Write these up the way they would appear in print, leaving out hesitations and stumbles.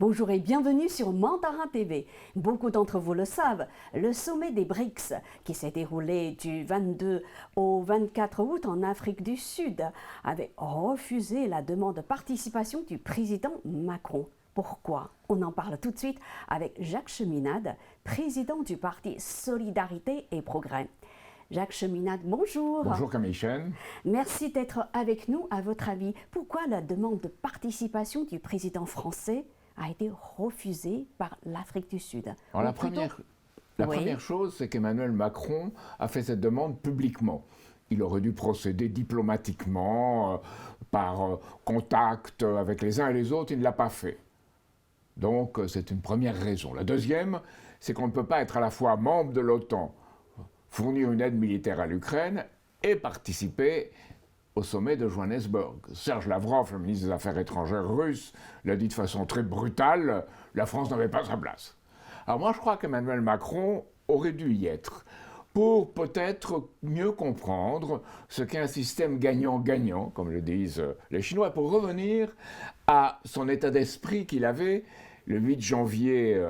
Bonjour et bienvenue sur Mandarin TV. Beaucoup d'entre vous le savent, le sommet des BRICS, qui s'est déroulé du 22 au 24 août en Afrique du Sud, avait refusé la demande de participation du président Macron. Pourquoi? On en parle tout de suite avec Jacques Cheminade, président du parti Solidarité et Progrès. Jacques Cheminade, bonjour. Bonjour Camille Chen. Merci d'être avec nous. À votre avis, pourquoi la demande de participation du président français a été refusée par l'Afrique du Sud? Alors la première chose, c'est qu'Emmanuel Macron a fait cette demande publiquement. Il aurait dû procéder diplomatiquement, par contact avec les uns et les autres, il ne l'a pas fait. Donc c'est une première raison. La deuxième, c'est qu'on ne peut pas être à la fois membre de l'OTAN, fournir une aide militaire à l'Ukraine et participer au sommet de Johannesburg. Serge Lavrov, le ministre des Affaires étrangères russe, l'a dit de façon très brutale, la France n'avait pas sa place. Alors moi je crois qu'Emmanuel Macron aurait dû y être pour peut-être mieux comprendre ce qu'est un système gagnant-gagnant, comme le disent les Chinois, pour revenir à son état d'esprit qu'il avait le 8 janvier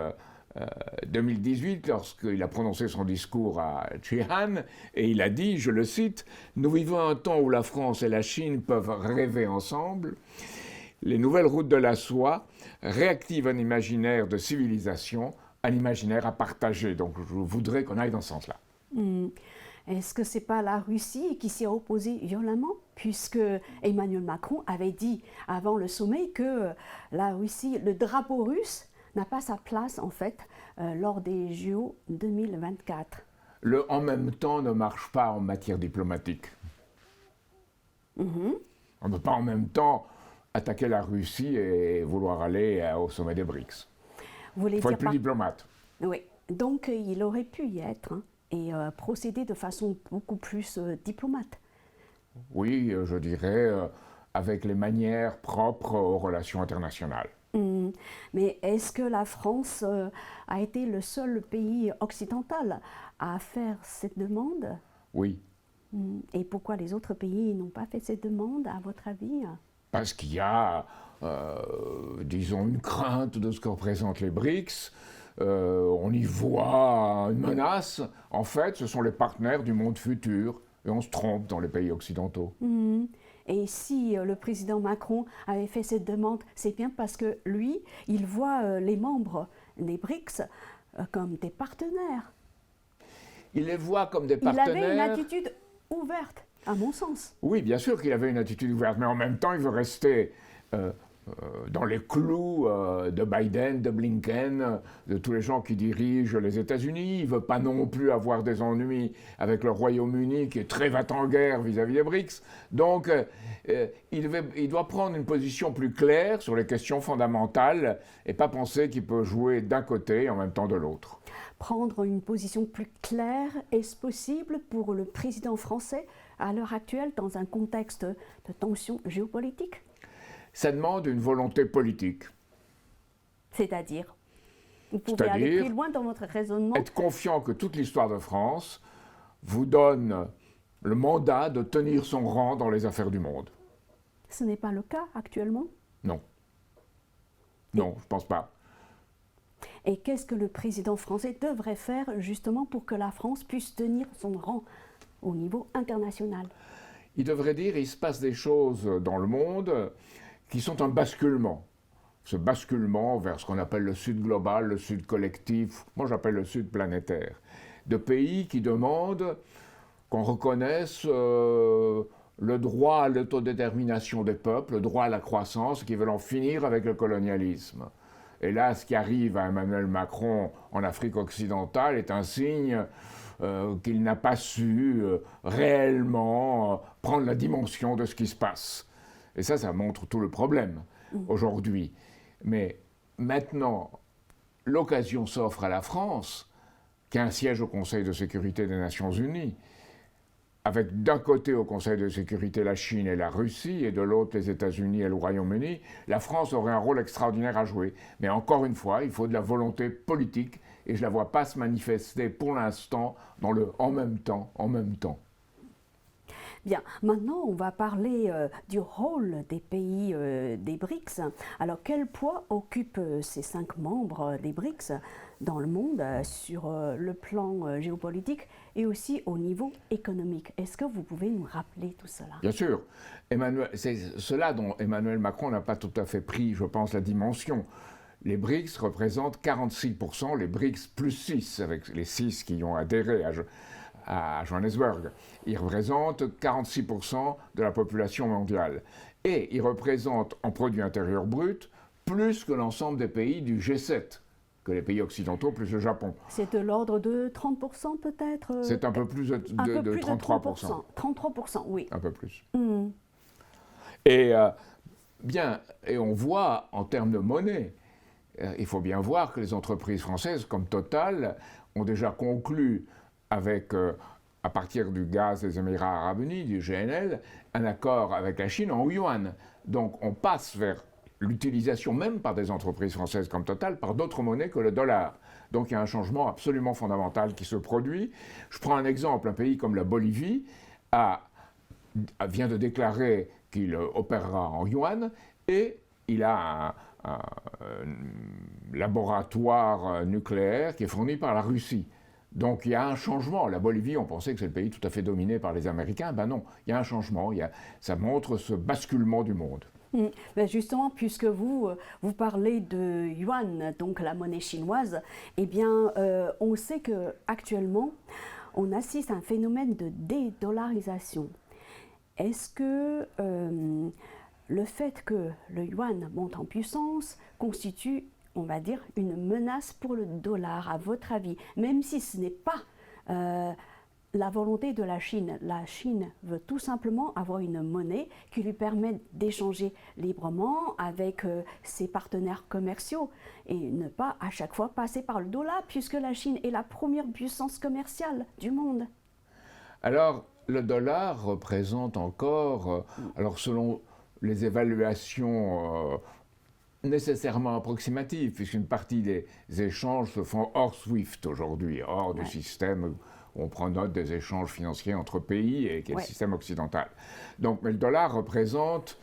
2018, lorsqu'il a prononcé son discours à Xi'an, et il a dit, je le cite, « Nous vivons un temps où la France et la Chine peuvent rêver ensemble. Les nouvelles routes de la soie réactivent un imaginaire de civilisation, un imaginaire à partager. » Donc je voudrais qu'on aille dans ce sens-là. Est-ce que ce n'est pas la Russie qui s'y est opposée violemment, puisque Emmanuel Macron avait dit avant le sommet que la Russie, le drapeau russe, n'a pas sa place, en fait, lors des JO 2024. Le « en même temps » ne marche pas en matière diplomatique. On ne peut pas en même temps attaquer la Russie et vouloir aller au sommet des BRICS. Il faut être plus diplomate. Oui, donc il aurait pu y être et procéder de façon beaucoup plus diplomate. Oui, je dirais, avec les manières propres aux relations internationales. Mais est-ce que la France a été le seul pays occidental à faire cette demande? Oui. Et pourquoi les autres pays n'ont pas fait cette demande, à votre avis? Parce qu'il y a, disons, une crainte de ce que représentent les BRICS. On y voit une menace. En fait, ce sont les partenaires du monde futur. Et on se trompe dans les pays occidentaux. Et si le président Macron avait fait cette demande, c'est bien parce que lui, il voit les membres des BRICS comme des partenaires. Il les voit comme des partenaires. Il avait une attitude ouverte, à mon sens. Oui, bien sûr qu'il avait une attitude ouverte, mais en même temps, il veut rester dans les clous de Biden, de Blinken, de tous les gens qui dirigent les États-Unis. Il ne veut pas non plus avoir des ennuis avec le Royaume-Uni, qui est très va-t-en-guerre vis-à-vis des BRICS. Donc, il doit prendre une position plus claire sur les questions fondamentales et pas penser qu'il peut jouer d'un côté et en même temps de l'autre. Prendre une position plus claire, est-ce possible pour le président français à l'heure actuelle dans un contexte de tension géopolitique? Ça demande une volonté politique. C'est-à-dire? Vous pouvez aller plus loin dans votre raisonnement? Être confiant que toute l'histoire de France vous donne le mandat de tenir son rang dans les affaires du monde. Ce n'est pas le cas actuellement? Non. Non, je ne pense pas. Et qu'est-ce que le président français devrait faire justement pour que la France puisse tenir son rang au niveau international? Il devrait dire qu'il se passe des choses dans le monde qui sont un basculement. Ce basculement vers ce qu'on appelle le Sud global, le Sud collectif, moi j'appelle le Sud planétaire. De pays qui demandent qu'on reconnaisse le droit à l'autodétermination des peuples, le droit à la croissance, qui veulent en finir avec le colonialisme. Et là, ce qui arrive à Emmanuel Macron en Afrique occidentale est un signe qu'il n'a pas su réellement prendre la dimension de ce qui se passe. Et ça montre tout le problème aujourd'hui. Mais maintenant, l'occasion s'offre à la France, qui a un siège au Conseil de sécurité des Nations Unies, avec d'un côté au Conseil de sécurité la Chine et la Russie, et de l'autre les États-Unis et le Royaume-Uni. La France aurait un rôle extraordinaire à jouer. Mais encore une fois, il faut de la volonté politique, et je ne la vois pas se manifester pour l'instant dans le « en même temps ». Bien, maintenant on va parler du rôle des pays des BRICS. Alors quel poids occupent ces 5 membres des BRICS dans le monde sur le plan géopolitique et aussi au niveau économique? Est-ce que vous pouvez nous rappeler tout cela? Bien sûr. C'est cela dont Emmanuel Macron n'a pas tout à fait pris, je pense, la dimension. Les BRICS représentent 46%, les BRICS plus 6, avec les 6 qui ont adhéré à Johannesburg. Ils représentent 46% de la population mondiale. Et ils représentent en produit intérieur brut plus que l'ensemble des pays du G7, que les pays occidentaux plus le Japon. C'est de l'ordre de 30% peut-être? C'est un peu plus de 33%. 33%, oui. Un peu plus. Mm. Et et on voit en termes de monnaie, il faut bien voir que les entreprises françaises comme Total ont déjà conclu avec, à partir du gaz des Émirats Arabes Unis, du GNL, un accord avec la Chine en yuan. Donc on passe vers l'utilisation même par des entreprises françaises comme Total, par d'autres monnaies que le dollar. Donc il y a un changement absolument fondamental qui se produit. Je prends un exemple, un pays comme la Bolivie vient de déclarer qu'il opérera en yuan et il a un laboratoire nucléaire qui est fourni par la Russie. Donc il y a un changement. La Bolivie, on pensait que c'est le pays tout à fait dominé par les Américains. Ben non, il y a un changement. Ça montre ce basculement du monde. Ben justement, puisque vous parlez de yuan, donc la monnaie chinoise, eh bien, on sait qu'actuellement, on assiste à un phénomène de dédollarisation. Est-ce que le fait que le yuan monte en puissance constitue, on va dire, une menace pour le dollar, à votre avis? Même si ce n'est pas la volonté de la Chine. La Chine veut tout simplement avoir une monnaie qui lui permette d'échanger librement avec ses partenaires commerciaux et ne pas à chaque fois passer par le dollar, puisque la Chine est la première puissance commerciale du monde. Alors, le dollar représente encore, alors selon les évaluations nécessairement approximatives, puisqu'une partie des échanges se font hors SWIFT aujourd'hui, hors du système où on prend note des échanges financiers entre pays et qui est le système occidental. Donc, mais le dollar représente,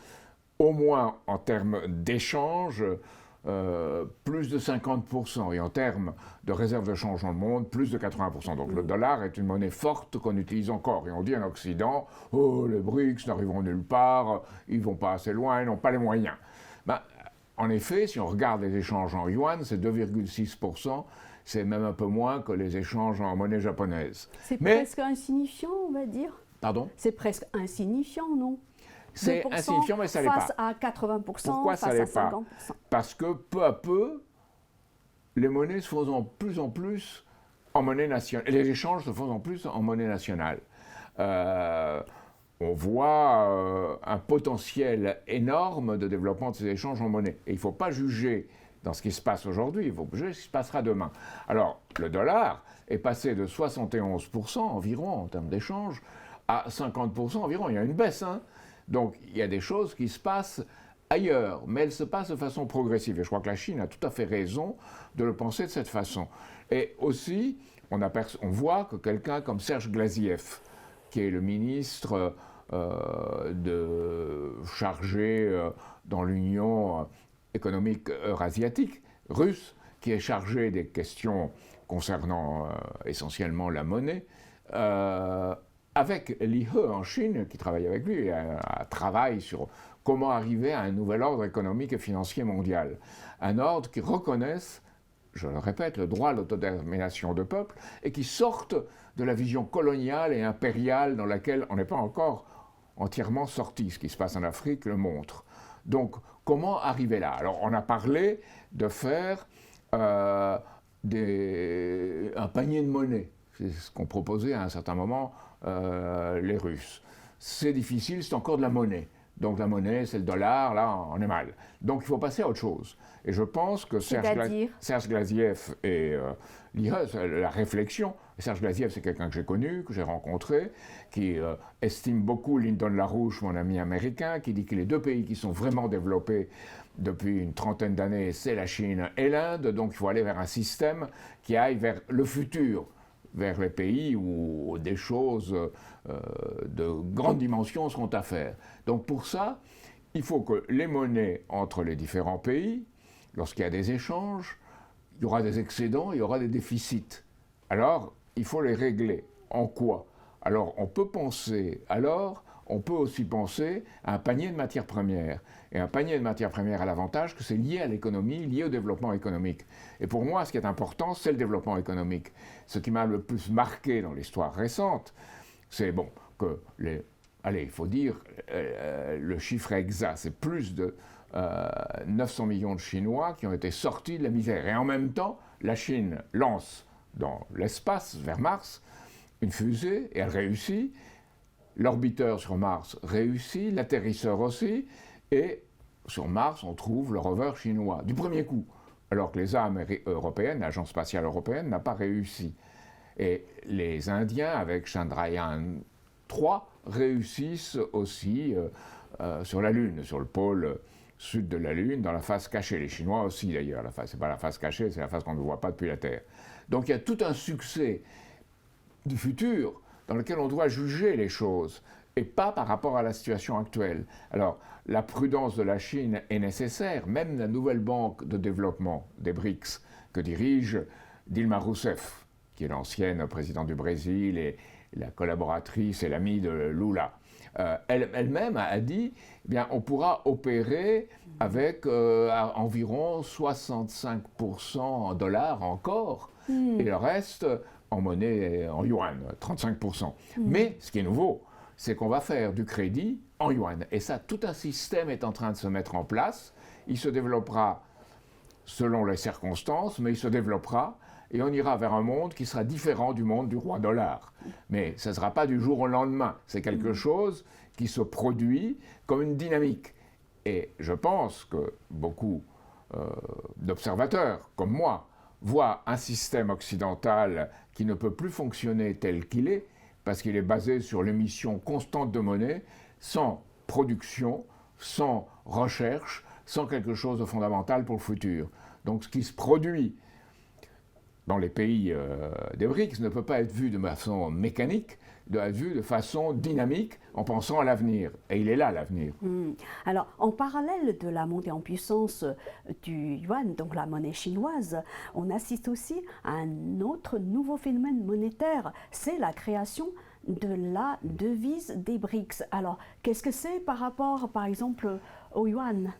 au moins en termes d'échanges, plus de 50%, et en termes de réserves de change dans le monde, plus de 80%. Donc le dollar est une monnaie forte qu'on utilise encore. Et on dit en Occident, oh, les BRICS n'arriveront nulle part, ils ne vont pas assez loin, ils n'ont pas les moyens. Ben, en effet, si on regarde les échanges en yuan, c'est 2,6%, c'est même un peu moins que les échanges en monnaie japonaise. C'est presque insignifiant, on va dire. Pardon? C'est presque insignifiant, non? C'est insignifiant, mais ça l'est pas. Face à 80%, pourquoi face ça à l'est 50%. Pas? Parce que peu à peu, les monnaies se font de plus en plus en monnaie nationale. Les échanges se font en plus en monnaie nationale. On voit un potentiel énorme de développement de ces échanges en monnaie. Et il ne faut pas juger dans ce qui se passe aujourd'hui, il faut juger ce qui se passera demain. Alors, le dollar est passé de 71% environ en termes d'échanges à 50% environ. Il y a une baisse, hein. Donc, il y a des choses qui se passent ailleurs, mais elles se passent de façon progressive. Et je crois que la Chine a tout à fait raison de le penser de cette façon. Et aussi, on voit que quelqu'un comme Serge Glaziev, qui est le ministre chargé dans l'Union économique eurasiatique, russe, qui est chargé des questions concernant essentiellement la monnaie, avec Li He en Chine, qui travaille avec lui, travaille sur comment arriver à un nouvel ordre économique et financier mondial. Un ordre qui reconnaisse, je le répète, le droit à l'autodétermination de peuple et qui sorte de la vision coloniale et impériale dans laquelle on n'est pas encore entièrement sorti. Ce qui se passe en Afrique le montre. Donc, comment arriver là? Alors, on a parlé de faire un panier de monnaie. C'est ce qu'ont proposé à un certain moment les Russes. C'est difficile, c'est encore de la monnaie. Donc la monnaie, c'est le dollar, là, on est mal. Donc il faut passer à autre chose. Et je pense que Serge Glaziev et la réflexion, Serge Glaziev, c'est quelqu'un que j'ai connu, que j'ai rencontré, qui estime beaucoup Lyndon LaRouche, mon ami américain, qui dit que les deux pays qui sont vraiment développés depuis une trentaine d'années, c'est la Chine et l'Inde. Donc il faut aller vers un système qui aille vers le futur. vers les pays où des choses de grande dimension seront à faire. Donc pour ça, il faut que les monnaies entre les différents pays, lorsqu'il y a des échanges, il y aura des excédents, il y aura des déficits. Alors, il faut les régler. En quoi? Alors, on peut aussi penser à un panier de matières premières. Et un panier de matières premières a l'avantage que c'est lié à l'économie, lié au développement économique. Et pour moi, ce qui est important, c'est le développement économique. Ce qui m'a le plus marqué dans l'histoire récente, c'est que il faut dire, le chiffre exact, c'est plus de 900 millions de Chinois qui ont été sortis de la misère. Et en même temps, la Chine lance dans l'espace, vers Mars, une fusée, et elle réussit. L'orbiteur sur Mars réussit, l'atterrisseur aussi, et sur Mars, on trouve le rover chinois, du premier coup, alors que l'ESA européenne, l'Agence spatiale européenne, n'a pas réussi. Et les Indiens, avec Chandrayaan 3, réussissent aussi sur la Lune, sur le pôle sud de la Lune, dans la face cachée. Les Chinois aussi, d'ailleurs. Ce n'est pas la face cachée, c'est la face qu'on ne voit pas depuis la Terre. Donc il y a tout un succès du futur dans lequel on doit juger les choses, et pas par rapport à la situation actuelle. Alors, la prudence de la Chine est nécessaire, même la nouvelle banque de développement des BRICS que dirige Dilma Rousseff, qui est l'ancienne présidente du Brésil et la collaboratrice et l'amie de Lula. Elle-même a dit, eh bien, on pourra opérer avec environ 65% en dollars encore, et le reste en monnaie, en yuan, 35%. Mais ce qui est nouveau, c'est qu'on va faire du crédit en yuan. Et ça, tout un système est en train de se mettre en place. Il se développera selon les circonstances, mais il se développera et on ira vers un monde qui sera différent du monde du roi dollar. Mais ce ne sera pas du jour au lendemain. C'est quelque chose qui se produit comme une dynamique. Et je pense que beaucoup d'observateurs, comme moi, voient un système occidental qui ne peut plus fonctionner tel qu'il est, parce qu'il est basé sur l'émission constante de monnaie, sans production, sans recherche, sans quelque chose de fondamental pour le futur. Donc ce qui se produit dans les pays des BRICS ne peut pas être vu de façon mécanique, doit être vu de façon dynamique en pensant à l'avenir. Et il est là, l'avenir. Alors, en parallèle de la montée en puissance du yuan, donc la monnaie chinoise, on assiste aussi à un autre nouveau phénomène monétaire, c'est la création de la devise des BRICS. Alors, qu'est-ce que c'est par rapport, par exemple, au yuan?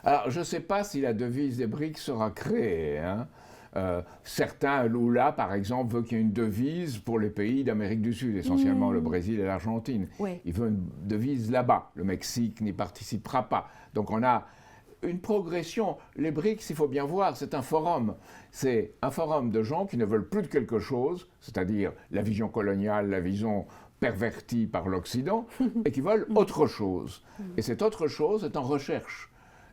Alors, je ne sais pas si la devise des BRICS sera créée, hein. Certains, Lula par exemple, veut qu'il y ait une devise pour les pays d'Amérique du Sud, essentiellement le Brésil et l'Argentine. Oui. Il veut une devise là-bas. Le Mexique n'y participera pas. Donc on a une progression. Les BRICS, il faut bien voir, c'est un forum. C'est un forum de gens qui ne veulent plus de quelque chose, c'est-à-dire la vision coloniale, la vision pervertie par l'Occident, et qui veulent autre chose. Et cette autre chose est en recherche.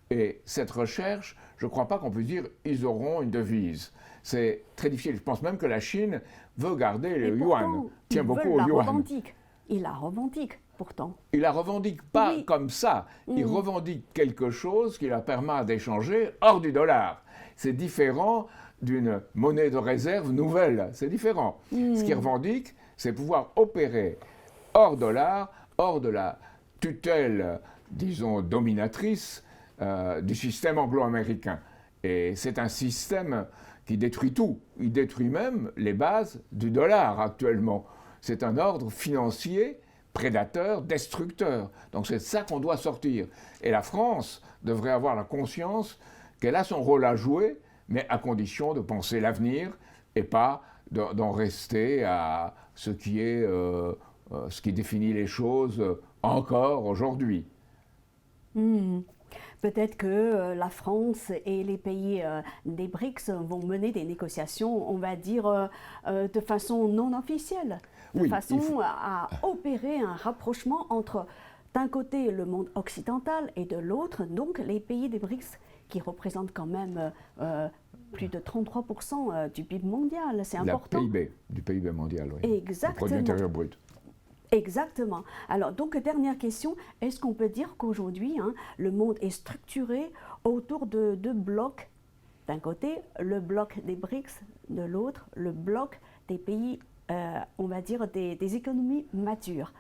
Et cette recherche, je ne crois pas qu'on puisse dire ils auront une devise. C'est très difficile. Je pense même que la Chine veut garder le yuan, tient beaucoup au yuan. Il la revendique pourtant. Il la revendique pas comme ça. Il revendique quelque chose qui leur permet d'échanger hors du dollar. C'est différent d'une monnaie de réserve nouvelle. C'est différent. Ce qu'il revendique, c'est pouvoir opérer hors dollar, hors de la tutelle, disons, dominatrice du système anglo-américain. Et c'est un système qui détruit tout. Il détruit même les bases du dollar actuellement. C'est un ordre financier prédateur, destructeur. Donc c'est ça qu'on doit sortir. Et la France devrait avoir la conscience qu'elle a son rôle à jouer, mais à condition de penser l'avenir et pas d'en rester à ce qui définit les choses encore aujourd'hui. Peut-être que la France et les pays des BRICS vont mener des négociations, on va dire, de façon non officielle, de façon à opérer un rapprochement entre, d'un côté, le monde occidental et de l'autre, donc les pays des BRICS qui représentent quand même plus de 33% du PIB mondial. C'est important. Du PIB mondial, oui. Exactement. Du produit intérieur brut. Exactement. Alors, donc, dernière question, est-ce qu'on peut dire qu'aujourd'hui, le monde est structuré autour de deux blocs? D'un côté, le bloc des BRICS, de l'autre, le bloc des pays on va dire, des économies matures.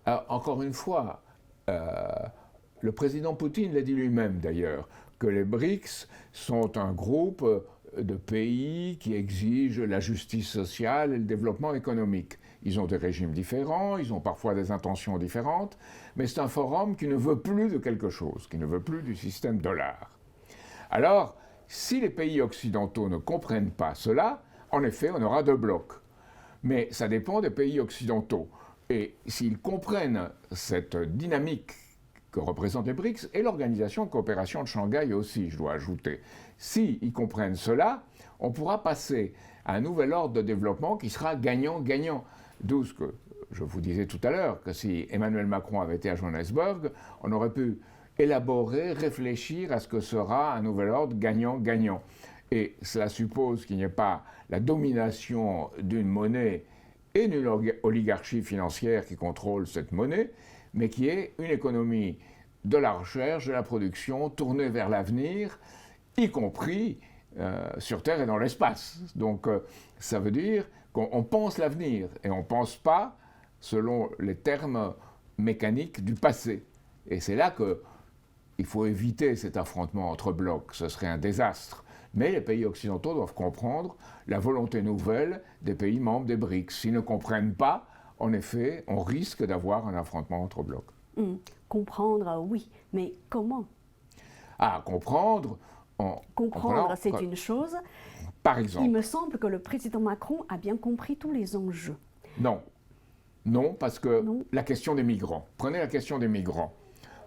Alors, encore une fois, le président Poutine l'a dit lui-même d'ailleurs, que les BRICS sont un groupe de pays qui exigent la justice sociale et le développement économique. Ils ont des régimes différents, ils ont parfois des intentions différentes, mais c'est un forum qui ne veut plus de quelque chose, qui ne veut plus du système dollar. Alors, si les pays occidentaux ne comprennent pas cela, en effet, on aura deux blocs. Mais ça dépend des pays occidentaux. Et s'ils comprennent cette dynamique que représentent les BRICS, et l'Organisation de coopération de Shanghai aussi, je dois ajouter, s'ils comprennent cela, on pourra passer à un nouvel ordre de développement qui sera gagnant-gagnant. D'où ce que je vous disais tout à l'heure, que si Emmanuel Macron avait été à Johannesburg, on aurait pu élaborer, réfléchir à ce que sera un nouvel ordre gagnant-gagnant. Et cela suppose qu'il n'y ait pas la domination d'une monnaie et d'une oligarchie financière qui contrôle cette monnaie, mais qui est une économie de la recherche, de la production, tournée vers l'avenir, y compris sur Terre et dans l'espace. Donc ça veut dire qu'on pense l'avenir et on ne pense pas selon les termes mécaniques du passé. Et c'est là qu'il faut éviter cet affrontement entre blocs, ce serait un désastre. Mais les pays occidentaux doivent comprendre la volonté nouvelle des pays membres des BRICS. S'ils ne comprennent pas, en effet, on risque d'avoir un affrontement entre blocs. Comprendre, oui, mais comment? Comprendre... Comprendre, c'est une chose. Par exemple. Il me semble que le président Macron a bien compris tous les enjeux. Non. Non, parce que la question des migrants. Prenez la question des migrants.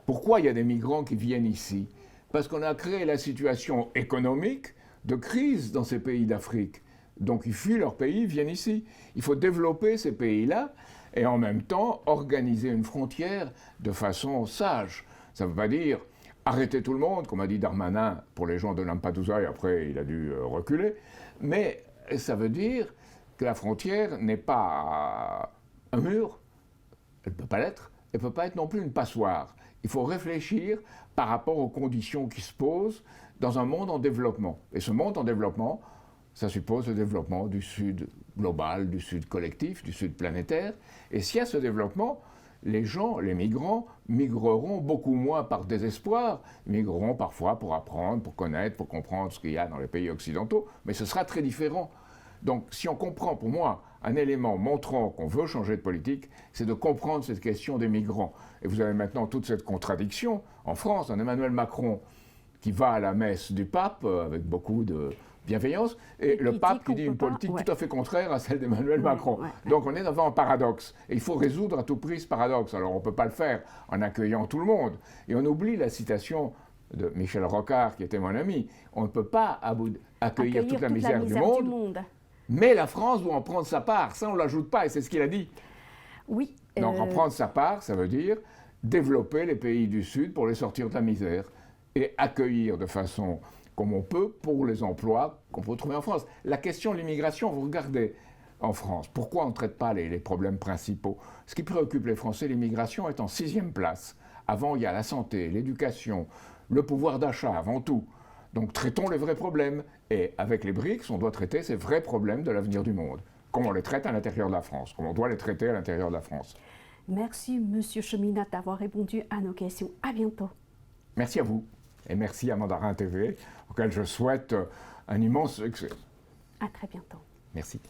Pourquoi il y a des migrants qui viennent ici? Parce qu'on a créé la situation économique de crise dans ces pays d'Afrique. Donc ils fuient leur pays, ils viennent ici. Il faut développer ces pays-là et en même temps organiser une frontière de façon sage. Ça ne veut pas dire arrêter tout le monde, comme a dit Darmanin pour les gens de Lampedusa, et après il a dû reculer. Mais ça veut dire que la frontière n'est pas un mur, elle ne peut pas l'être, elle ne peut pas être non plus une passoire. Il faut réfléchir par rapport aux conditions qui se posent dans un monde en développement. Et ce monde en développement, ça suppose le développement du Sud global, du Sud collectif, du Sud planétaire. Et s'il y a ce développement, les gens, les migrants, migreront beaucoup moins par désespoir, migreront parfois pour apprendre, pour connaître, pour comprendre ce qu'il y a dans les pays occidentaux, mais ce sera très différent. Donc si on comprend, pour moi, un élément montrant qu'on veut changer de politique, c'est de comprendre cette question des migrants. Et vous avez maintenant toute cette contradiction en France, un Emmanuel Macron qui va à la messe du pape avec beaucoup de bienveillance, et le pape qui dit une politique tout à fait contraire à celle d'Emmanuel Macron. Donc on est devant un paradoxe, et il faut résoudre à tout prix ce paradoxe. Alors on ne peut pas le faire en accueillant tout le monde, et on oublie la citation de Michel Rocard, qui était mon ami, on ne peut pas accueillir toute la misère du monde. Mais la France doit en prendre sa part, ça on ne l'ajoute pas, et c'est ce qu'il a dit. Oui. Donc en prendre sa part, ça veut dire développer les pays du Sud pour les sortir de la misère, et accueillir de façon comme on peut pour les emplois qu'on peut trouver en France. La question de l'immigration, vous regardez en France, pourquoi on ne traite pas les problèmes principaux? Ce qui préoccupe les Français, l'immigration est en 6e place. Avant, il y a la santé, l'éducation, le pouvoir d'achat avant tout. Donc traitons les vrais problèmes. Et avec les BRICS, on doit traiter ces vrais problèmes de l'avenir du monde, comme on les traite à l'intérieur de la France, comme on doit les traiter à l'intérieur de la France. Merci, Monsieur Cheminat, d'avoir répondu à nos questions. À bientôt. Merci à vous. Et merci à Mandarin TV, auquel je souhaite un immense succès. À très bientôt. Merci.